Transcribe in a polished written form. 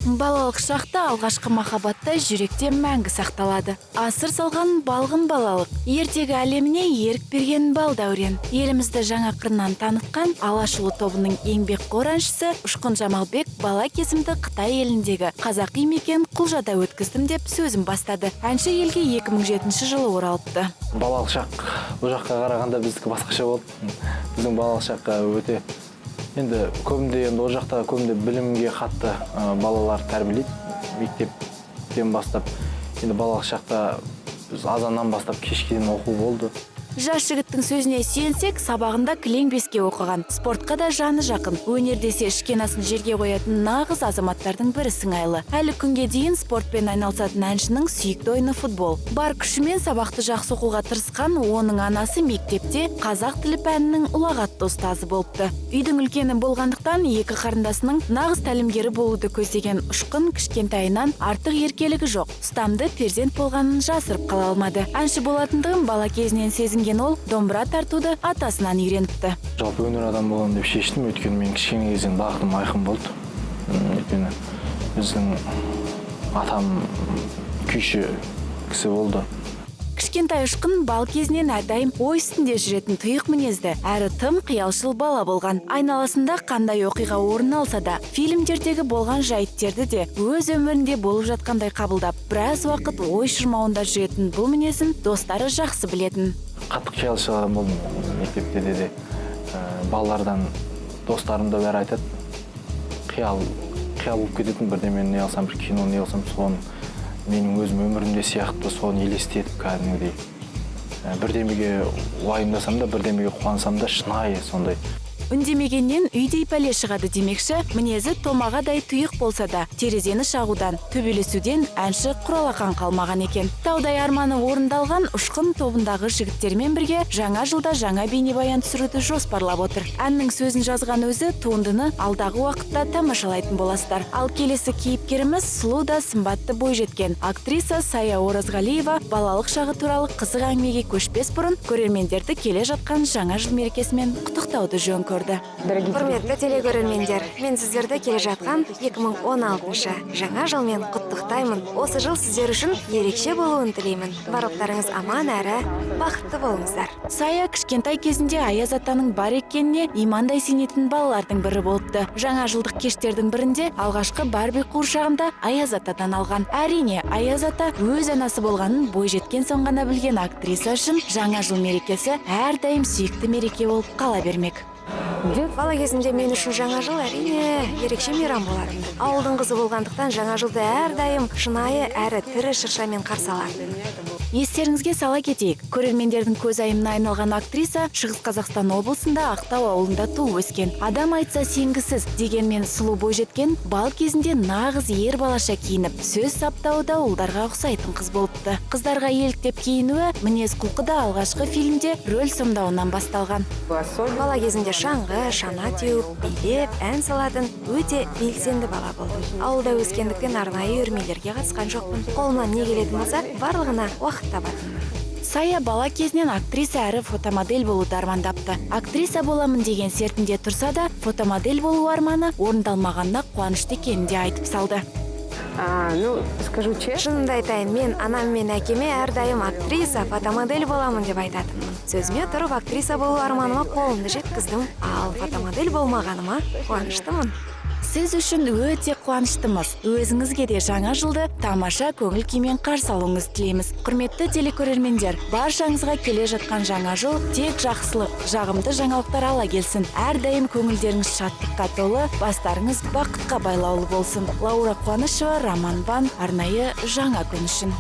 Балалық шақта алғашқы махаббатта жүректе мәңгі сақталады. Асыр салған балғын балалық, ертегі әлеміне ерік берген бал дәурен. Елімізді жаңа қырынан танытқан Алашұлы тобының еңбекқор әншісі Ұшқын Жамалбек бала кезімді Қытай еліндегі қазақи мекен Құлжада өткіздім деп сөзін бастады. Әнші елге 2007 жылы оралыпты. Балалық шақ бұл жаққа қарағанда біздікі басқаша болды. Біздің балалық шаққа өте енді көбінде ол жақта көбінде білімге қатты балалар тәрбиелейді. Мектептен бастап енді балалық шақта біз азаннан бастап кешке дейін оқу болды. Жас жігіттің сөзіне сүйенсек, сабағында кілең беске оқыған, спортқа да жаны жақын, өнер десе ішкенасын жерге қоятын нағыз азаматтардың бірі сыңайлы. Әлі күнге дейін спортпен айналысатын әншінің сүйікті ойыны футбол. Бар күшімен сабақты жақсы оқуға тырысқан оның анасы мектепте қазақ тілі пәнінің ұлағатты ұстазы болыпты. Үйдің үлкені болғандықтан екі қарындасының нағыз тәлімгері болуды көздеген Ұшқын кішкентайынан артық еркелігі жоқ. Ұстамды перзент болғанын жасырып қала алмады. Әнші болатындығын бала кезінен сезінген ол домбыра тартуды атасынан үйреніпті. Жалпы өнер адам болам деп шештім, өйткені мен кішкене кезден бағытым айқын болды. Өйткені біздің атам күйші кісі болды. Кішкентай Ұшқын бал кезінен әрдайым ой үстінде жүретін тұйық мінезді, әрі тым қиялшыл бала болған. Айналасында қандай оқиға орын алса да, фильмдердегі болған жайттерді де өз өмірінде болып жатқандай қабылдап, біраз уақыт ой шырмауында жүретін бұл мінезін достары жақсы білетін. Қатты қиялшыл адам болдым. Мектепте де балалардан достарым да бәрі айтады. Қиял болып кететін, бірдеме не алсам, бір кино не алсам, соны менің өзім өмірімде сияқты соны елестетіп кәдімгідей. Бірдемеге уайымдасам да, бірдемеге қуансам да шынайы сондай. Үндемегеннен үйдей пәле шығады демекші, мінезі томағадай тұйық болса да, терезені шағудан, төбелесуден әнші құралақан қалмаған екен. Таудай арманы орындалған Ұшқын тобындағы жігіттермен бірге жаңа жылда жаңа бейнебаян түсіруді жоспарлап отыр. Әннің сөзін жазған өзі туындыны алдағы уақытта тамашалайтын боласыздар. Ал келесі кейіпкеріміз сұлу да сымбатты бойжеткен актриса Сая Оразғалиева балалық шағы туралы қызық әңгімеге көшпес бұрын көрермендерді келе жатқан жаңа жыл мерекесімен құттықтауды жөн көрді. Құрметті телекөрермендер, мен сіздерді келе жатқан 2016 жаңа жылмен құттықтаймын. Осы жыл сіздер үшін ерекше болуын тілеймін. Барлықтарыңыз аман әрі бақытты болыңыздар. Сая кішкентай кезінде Аяз атаның бар екеніне имандай сенетін балалардың бірі болыпты. Жаңа жылдық кештердің бірінде алғашқы Барби қуыршағында Аяз атадан алған. Әрине, Аяз ата өз анасы болғанын бойжеткен соң ғана білген актриса үшін жаңа жыл мерекесі әрдайым сүйікті мереке болып қала бермек. Бала кезімде мен үшін жаңа жыл әрине ерекше мейрам болатын. Ауылдың қызы болғандықтан жаңа жылды әрдайым шынайы әрі тірі шыршамен қарсы алатын. Естеріңізге сала кетейік, көрермендердің көзайымына айналған актриса Шығыс Қазақстан облысында Ақтау ауылында туып өскен. Адам айтса сенгісіз дегенмен сұлу бойжеткен бал кезінде нағыз ер балаша киініп, сөз саптауы ұлдарға ұқсайтын қыз болыпты. Қыздарға еліктеп киінуі мінез құлқы да алғашқы фильмде рөл сомдауынан басталған. Бала кезінде шаңғы, шана теуіп, билеп, ән салатын өте белсенді бала болдым. Ауылда өскендіктен арнайы үйірмелерге қатысқан жоқпын. Қолымнан не келетін болса, барлығына уақыт табатынмын. Сая бала кезінен актриса әрі фотомодель болуды армандапты. Актриса боламын деген сертінде тұрса да, фотомодель болу арманы орындалмағанда қуанышты екенін де айтып салды. Скажу честно. Шынымды айтайын, мен анам мен әкеме әрдайым актриса, фотомодель боламын деп айтатынмын. Сөзіме тұрып актриса болу арманыма қолымды жеткіздім, ал фотомодель болмағаныма қуаныштымын. Сіз үшін өте қуаныштымыз. Өзіңізге де жаңа жылды тамаша көңіл күймен қарсы алуыңызды тілейміз. Құрметті телекөрермендер, баршаңызға келе жатқан жаңа жыл тек жақсылық, жағымды жаңалықтар ала келсін. Әрдайым көңілдеріңіз шаттыққа толы, бастарыңыз бақытқа байлаулы болсын. Лаура Қуанышева, Роман Бан, арнайы жаңа күн үшін.